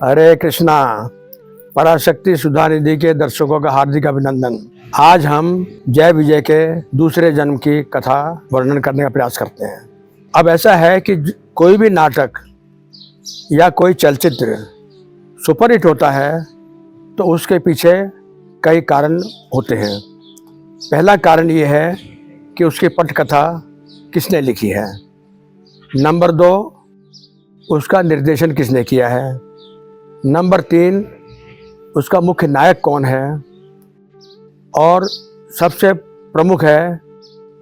हरे कृष्णा। पराशक्ति सुधा निधि के दर्शकों का हार्दिक अभिनंदन। आज हम जय विजय के दूसरे जन्म की कथा वर्णन करने का प्रयास करते हैं। अब ऐसा है कि कोई भी नाटक या कोई चलचित्र सुपरहिट होता है तो उसके पीछे कई कारण होते हैं। पहला कारण ये है कि उसकी पटकथा किसने लिखी है। नंबर 2, उसका निर्देशन किसने किया है। नंबर 3, उसका मुख्य नायक कौन है। और सबसे प्रमुख है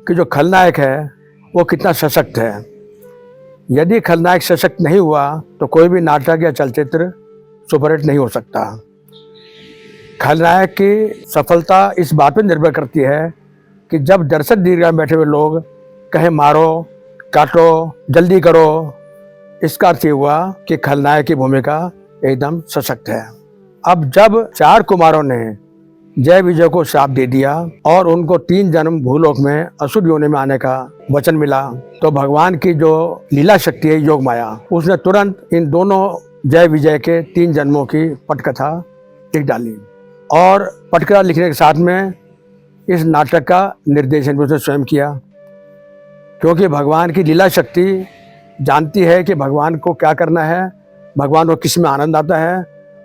कि जो खलनायक है वो कितना सशक्त है। यदि खलनायक सशक्त नहीं हुआ तो कोई भी नाटक या चलचित्र सुपरहिट नहीं हो सकता। खलनायक की सफलता इस बात पर निर्भर करती है कि जब दर्शक दीर्घा में बैठे हुए लोग कहें मारो, काटो, जल्दी करो, इसका अर्थ हुआ कि खलनायक की भूमिका एकदम सशक्त है। अब जब 4 कुमारों ने जय विजय को श्राप दे दिया और उनको 3 जन्म भूलोक में असुर योनि में आने का वचन मिला, तो भगवान की जो लीला शक्ति है योग माया, उसने तुरंत इन दोनों जय विजय के 3 जन्मों की पटकथा लिख डाली। और पटकथा लिखने के साथ में इस नाटक का निर्देशन भी उसने स्वयं किया, क्योंकि भगवान की लीला शक्ति जानती है कि भगवान को क्या करना है, भगवान को किस में आनंद आता है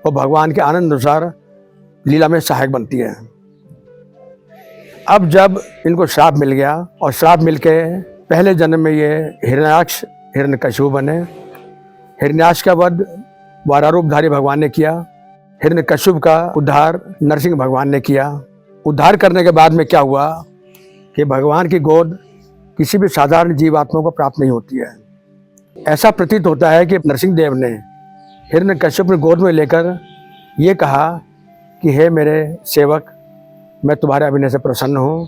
और भगवान के आनंद अनुसार लीला में सहायक बनती है। अब जब इनको श्राप मिल गया और श्राप मिलके पहले जन्म में ये हिरण्याक्ष हिरण्यकशिपु बने। हिरण्याक्ष का वध वाराह रूपधारी भगवान ने किया। हिरण्यकशिपु का उद्धार नरसिंह भगवान ने किया। उद्धार करने के बाद में क्या हुआ कि भगवान की गोद किसी भी साधारण जीवात्मा को प्राप्त नहीं होती है। ऐसा प्रतीत होता है कि नरसिंह देव ने हिरण्यकशिपु गोद में लेकर ये कहा कि हे मेरे सेवक, मैं तुम्हारे अभिनय से प्रसन्न हूँ,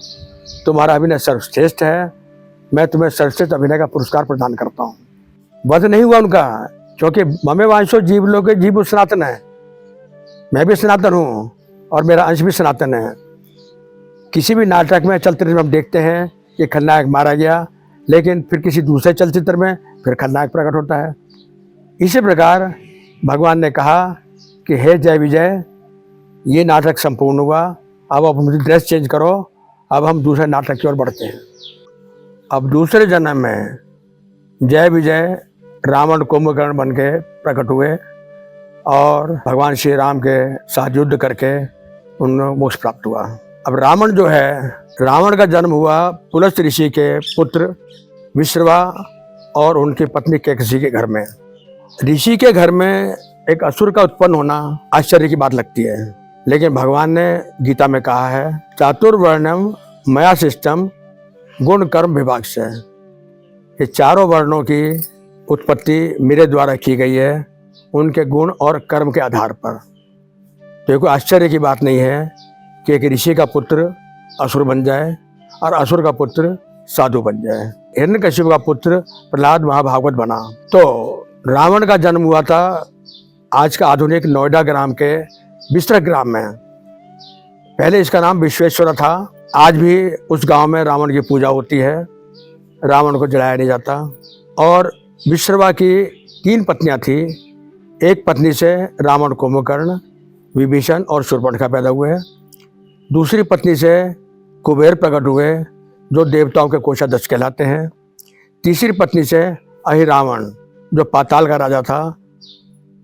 तुम्हारा अभिनय सर्वश्रेष्ठ है, मैं तुम्हें सर्वश्रेष्ठ अभिनय का पुरस्कार प्रदान करता हूँ। वध नहीं हुआ उनका, क्योंकि ममे वांशो जीव लोके जीव सनातन है। मैं भी सनातन हूँ और मेरा अंश भी सनातन है। किसी भी नाटक में चलचित्र में हम देखते हैं कि खलनायक मारा गया, लेकिन फिर किसी दूसरे चलचित्र में फिर खलनायक प्रकट होता है। इसी प्रकार भगवान ने कहा कि हे जय विजय, ये नाटक संपूर्ण हुआ, अब आप अपनी ड्रेस चेंज करो, अब हम दूसरे नाटक की ओर बढ़ते हैं। अब दूसरे जन्म में जय विजय रावण कुंभकर्ण बन के प्रकट हुए और भगवान श्री राम के साथ युद्ध करके उन्हें मोक्ष प्राप्त हुआ। अब रावण जो है, रावण का जन्म हुआ पुलस्त्य ऋषि के पुत्र विश्रवा और उनकी पत्नी कैकसी के घर में। ऋषि के घर में एक असुर का उत्पन्न होना आश्चर्य की बात लगती है, लेकिन भगवान ने गीता में कहा है चातुर्वर्णम मया सिष्टम गुण कर्म विभाग से। ये चारों वर्णों की उत्पत्ति मेरे द्वारा की गई है, उनके गुण और कर्म के आधार पर। तो कोई आश्चर्य की बात नहीं है कि एक ऋषि का पुत्र असुर बन जाए और असुर का पुत्र साधु बन जाए। हिरण्यकशिपु का पुत्र प्रहलाद महाभागवत बना। तो रावण का जन्म हुआ था आज का आधुनिक नोएडा ग्राम के बिस्तर ग्राम में। पहले इसका नाम विश्वेश्वर था। आज भी उस गांव में रावण की पूजा होती है, रावण को जलाया नहीं जाता। और विश्रवा की 3 पत्नियां थी। एक पत्नी से रावण, कुंभकर्ण, विभीषण और शूर्पणखा पैदा हुए। दूसरी पत्नी से कुबेर प्रकट हुए, जो देवताओं के कोषाध्यक्ष कहलाते हैं। तीसरी पत्नी से अहिरावण, जो पाताल का राजा था,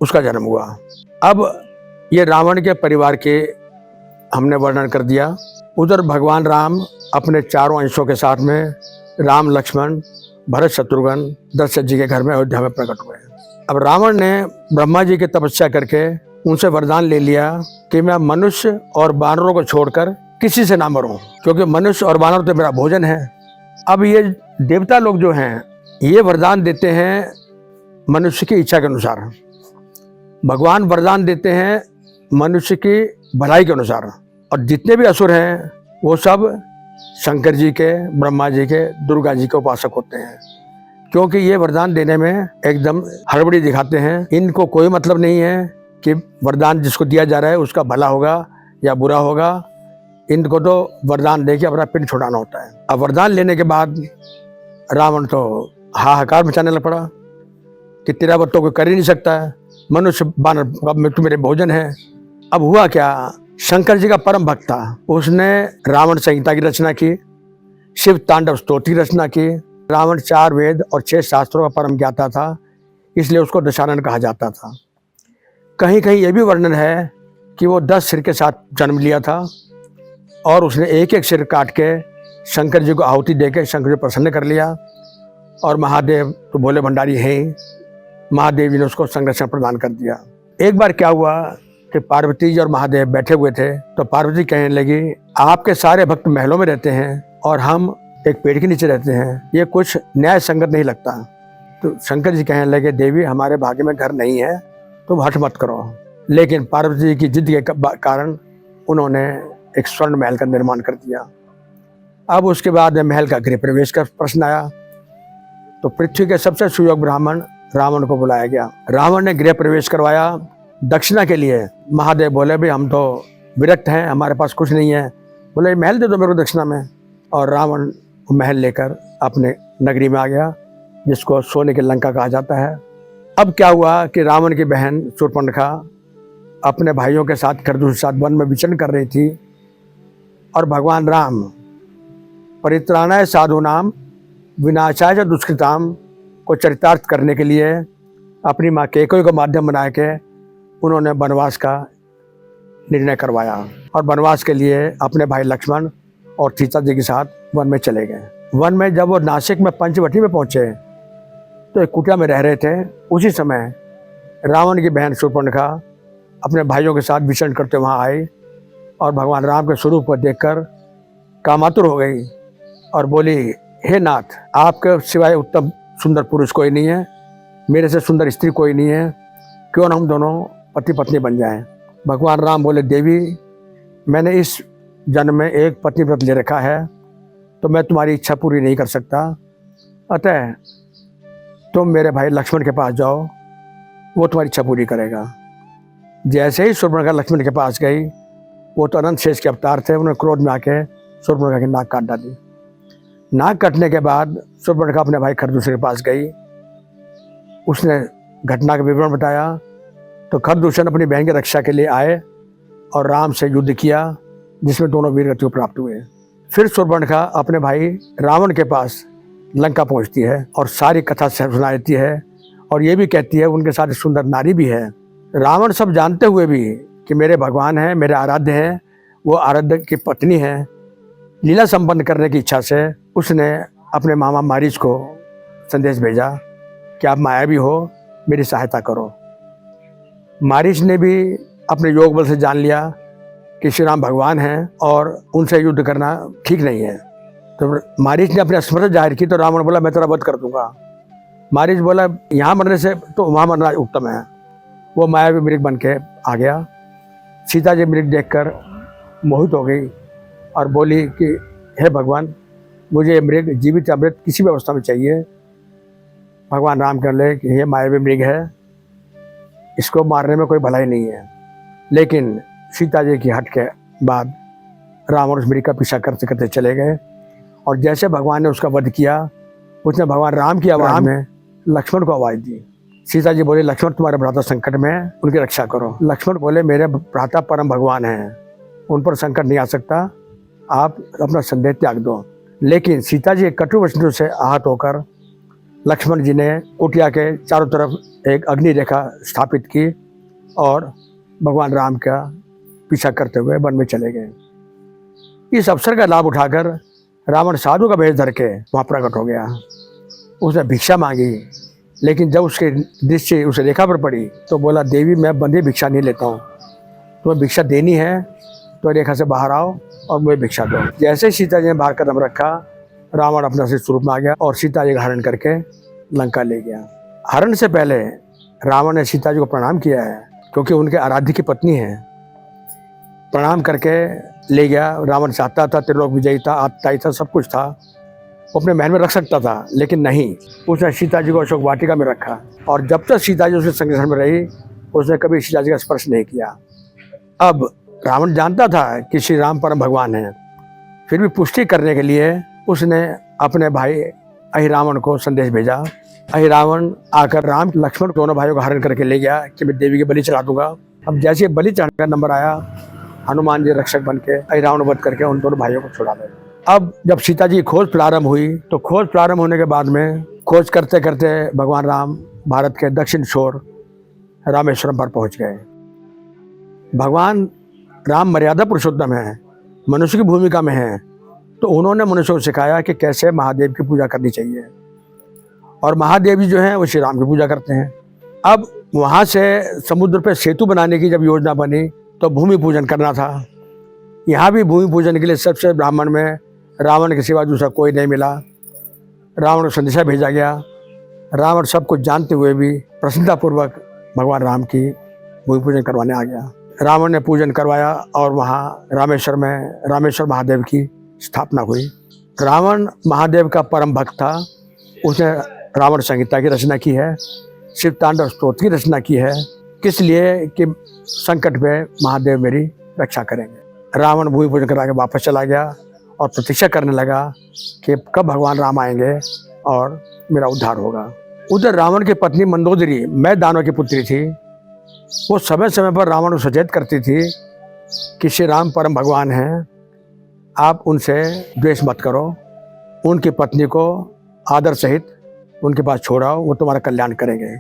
उसका जन्म हुआ। अब ये रावण के परिवार के हमने वर्णन कर दिया। उधर भगवान राम अपने 4 अंशों के साथ में राम, लक्ष्मण, भरत, शत्रुघ्न दशरथ जी के घर में अयोध्या में प्रकट हुए। अब रावण ने ब्रह्मा जी की तपस्या करके उनसे वरदान ले लिया कि मैं मनुष्य और वानरों को छोड़कर किसी से ना मरूं, क्योंकि मनुष्य और वानर तो मेरा भोजन है। अब ये देवता लोग जो हैं, ये वरदान देते हैं मनुष्य की इच्छा के अनुसार। भगवान वरदान देते हैं मनुष्य की भलाई के अनुसार। और जितने भी असुर हैं वो सब शंकर जी के, ब्रह्मा जी के, दुर्गा जी के उपासक होते हैं, क्योंकि ये वरदान देने में एकदम हड़बड़ी दिखाते हैं। इनको कोई मतलब नहीं है कि वरदान जिसको दिया जा रहा है उसका भला होगा या बुरा होगा। इनको तो वरदान दे के अपना पिंड छुड़ाना होता है। अब वरदान लेने के बाद रावण तो हाहाकार मचाने लग पड़ा कि तेरा वध तो कोई कर ही नहीं सकता है, मनुष्य बानर का मृत्यु मेरे भोजन है। अब हुआ क्या, शंकर जी का परम भक्त था, उसने रावण संहिता की रचना की, शिव तांडव स्तोत्र की रचना की। रावण 4 वेद और 6 शास्त्रों का परम ज्ञाता था, इसलिए उसको दशानन कहा जाता था। कहीं कहीं यह भी वर्णन है कि वो 10 सिर के साथ जन्म लिया था और उसने एक एक सिर काट के शंकर जी को आहुति देकर शंकर जी को प्रसन्न कर लिया। और महादेव तो भोले भंडारी हैं ही, महादेव जी ने उसको संरक्षण प्रदान कर दिया। एक बार क्या हुआ कि पार्वती जी और महादेव बैठे हुए थे, तो पार्वती कहने लगी, आपके सारे भक्त महलों में रहते हैं और हम एक पेड़ के नीचे रहते हैं, ये कुछ न्याय संगत नहीं लगता। तो शंकर जी कहने लगे, देवी हमारे भाग्य में घर नहीं है, तुम हठ मत करो। लेकिन पार्वती जी की जिद के कारण उन्होंने एक स्वर्ण महल का निर्माण कर दिया। अब उसके बाद महल का गृह प्रवेश का प्रश्न आया, तो पृथ्वी के सबसे सुयोग्य ब्राह्मण रावण को बुलाया गया। रावण ने गृह प्रवेश करवाया दक्षिणा के लिए। महादेव बोले, भाई हम तो विरक्त हैं, हमारे पास कुछ नहीं है। बोले, महल दे दो मेरे को दक्षिणा में। और रावण महल लेकर अपने नगरी में आ गया, जिसको सोने की लंका कहा जाता है। अब क्या हुआ कि रावण की बहन शूर्पणखा अपने भाइयों के साथ खरदूष के साथ वन में विचरण कर रही थी, और भगवान राम परित्राणाय साधूनाम विनाशाय च दुष्कृताम को चरितार्थ करने के लिए अपनी माँ कैकेयी को माध्यम बना के उन्होंने वनवास का निर्णय करवाया, और वनवास के लिए अपने भाई लक्ष्मण और सीता जी के साथ वन में चले गए। वन में जब वो नासिक में पंचवटी में पहुंचे तो एक कुटिया में रह रहे थे। उसी समय रावण की बहन शूर्पणखा अपने भाइयों के साथ विचरण करते वहाँ आई और भगवान राम के स्वरूप को देखकर कामातुर हो गई और बोली, हे नाथ, आपके सिवाय उत्तम सुंदर पुरुष कोई नहीं है, मेरे से सुंदर स्त्री कोई नहीं है, क्यों न हम दोनों पति पत्नी बन जाएं। भगवान राम बोले, देवी मैंने इस जन्म में एक पत्नी व्रत ले रखा है, तो मैं तुम्हारी इच्छा पूरी नहीं कर सकता, अतः तुम मेरे भाई लक्ष्मण के पास जाओ, वो तुम्हारी इच्छा पूरी करेगा। जैसे ही शूर्पणखा लक्ष्मण के पास गई, वो तो अनंत शेष के अवतार थे, उन्होंने क्रोध में आके शूर्पणखा की नाक काट डाली। नाक कटने के बाद शूर्पणखा अपने भाई खरदूषण के पास गई, उसने घटना का विवरण बताया। तो खरदूषण अपनी बहन की रक्षा के लिए आए और राम से युद्ध किया, जिसमें दोनों वीर गति प्राप्त हुए। फिर शूर्पणखा अपने भाई रावण के पास लंका पहुंचती है और सारी कथा सुना देती है, और ये भी कहती है उनके साथ सुंदर नारी भी है। रावण सब जानते हुए भी कि मेरे भगवान हैं, मेरे आराध्य हैं, वो आराध्य की पत्नी है, लीला संपन्न करने की इच्छा से उसने अपने मामा मारीच को संदेश भेजा कि आप मायावी हो, मेरी सहायता करो। मारीच ने भी अपने योग बल से जान लिया कि श्री राम भगवान हैं और उनसे युद्ध करना ठीक नहीं है। तो मारीच ने अपनी असमर्थ जाहिर की, तो रावण बोला, मैं तेरा वध कर दूंगा। मारीच बोला, यहाँ मरने से तो वहाँ मरना उत्तम है। वो मायावी मृग बन के आ गया। सीता जी मृग देखकर मोहित हो गई और बोली कि हे भगवान, मुझे ये मृग जीवित अमृत किसी भी अवस्था में चाहिए। भगवान राम कह ले कि ये मायावी मृग है, इसको मारने में कोई भलाई नहीं है। लेकिन सीता जी की हट के बाद रावण उस मृग का पीछा करते करते चले गए, और जैसे भगवान ने उसका वध किया, उसने भगवान राम की आवाज़ में लक्ष्मण को आवाज़ दी। सीता जी बोले, लक्ष्मण तुम्हारे भ्राता संकट में है, उनकी रक्षा करो। लक्ष्मण बोले, मेरे भ्राता परम भगवान हैं, उन पर संकट नहीं आ सकता, आप अपना संदेह त्याग दो। लेकिन सीता जी कटु वचनों से आहत होकर लक्ष्मण जी ने कुटिया के चारों तरफ एक अग्नि रेखा स्थापित की और भगवान राम का पीछा करते हुए वन में चले गए। इस अवसर का लाभ उठाकर रावण साधु का भेष धर के वहाँ प्रकट हो गया। उसने भिक्षा मांगी, लेकिन जब उसकी दृष्टि उस रेखा पर पड़ी तो बोला, देवी मैं बंधी भिक्षा नहीं लेता हूँ, तुम्हें भिक्षा देनी है तो रेखा से बाहर आओ और मुझे भिक्षा दो। जैसे सीता जी ने बाहर कदम रखा, रावण अपना से स्वरूप में आ गया और सीता जी का हरण करके लंका ले गया। हरण से पहले रावण ने सीता जी को प्रणाम किया है, क्योंकि उनके आराध्य की पत्नी है। प्रणाम करके ले गया। रावण चाहता था, त्रिलोक विजयी था, आत्ताई था, सब कुछ था, वो अपने महल में रख सकता था, लेकिन नहीं, उसने सीता जी को अशोक वाटिका में रखा, और जब तक सीता जी उसके संरक्षण में रही, उसने कभी सीता जी का स्पर्श नहीं किया। अब रावण जानता था कि श्री राम परम भगवान हैं, फिर भी पुष्टि करने के लिए उसने अपने भाई अहिरावण को संदेश भेजा। अहिरावण आकर राम लक्ष्मण दोनों भाइयों को हरण करके ले गया कि मैं देवी की बलि चढ़ा दूंगा। अब जैसे बलि चढ़ाने का नंबर आया, हनुमान जी रक्षक बन के अहिरावण वध करके उन दोनों भाइयों को छुड़ा ले। अब जब सीता जी की खोज प्रारंभ हुई तो खोज प्रारंभ होने के बाद में खोज करते करते भगवान राम भारत के दक्षिण छोर रामेश्वरम पर पहुंच गए। भगवान राम मर्यादा पुरुषोत्तम है, मनुष्य की भूमिका में है, तो उन्होंने मनुष्य को सिखाया कि कैसे महादेव की पूजा करनी चाहिए। और महादेव जी जो हैं वो श्री राम की पूजा करते हैं। अब वहाँ से समुद्र पे सेतु बनाने की जब योजना बनी तो भूमि पूजन करना था। यहाँ भी भूमि पूजन के लिए सबसे ब्राह्मण में रावण के सिवा दूसरा कोई नहीं मिला। रावण को संदेशा भेजा गया। रावण सब कुछ जानते हुए भी प्रसन्नतापूर्वक भगवान राम की भूमि पूजन करवाने आ गया। रावण ने पूजन करवाया और वहाँ रामेश्वर में रामेश्वर महादेव की स्थापना हुई। रावण महादेव का परम भक्त था। उसने रावण संहिता की रचना की है, शिव तांडव स्तोत्र की रचना की है, किस लिए कि संकट में महादेव मेरी रक्षा करेंगे। रावण भूमि पूजन करा के वापस चला गया और प्रतीक्षा करने लगा कि कब भगवान राम आएंगे और मेरा उद्धार होगा। उधर रावण की पत्नी मंदोदरी मैं दानव की पुत्री थी। वो समय समय पर रावण को सचेत करती थी कि श्री राम परम भगवान हैं, आप उनसे द्वेष मत करो, उनकी पत्नी को आदर सहित उनके पास छोड़ाओ, वो तुम्हारा कल्याण करेंगे।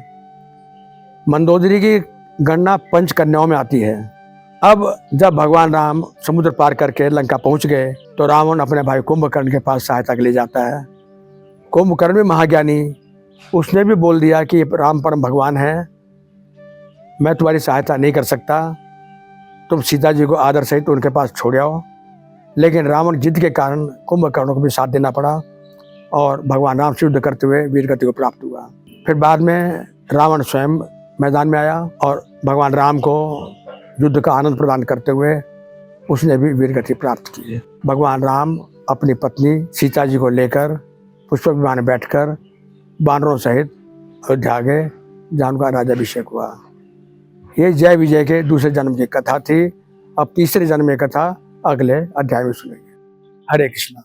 मंदोदरी की गणना पंच कन्याओं में आती है। अब जब भगवान राम समुद्र पार करके लंका पहुंच गए तो रावण अपने भाई कुंभकर्ण के पास सहायता के लिए जाता है। कुंभकर्ण भी महाज्ञानी, उसने भी बोल दिया कि राम परम भगवान है, मैं तुम्हारी सहायता नहीं कर सकता, तुम सीता जी को आदर सहित उनके पास छोड़ आओ। लेकिन रावण जिद के कारण कुंभकर्ण को भी साथ देना पड़ा और भगवान राम से युद्ध करते हुए वीरगति को प्राप्त हुआ। फिर बाद में रावण स्वयं मैदान में आया और भगवान राम को युद्ध का आनंद प्रदान करते हुए उसने भी वीरगति प्राप्त की। भगवान राम अपनी पत्नी सीता जी को लेकर पुष्पक विमान में बैठकर वानरों सहित अयोध्या आ गए, जहाँ उनका राज्याभिषेक हुआ। ये जय विजय के दूसरे जन्म की कथा थी। अब तीसरे जन्म की कथा अगले अध्याय में सुनेंगे। हरे कृष्णा।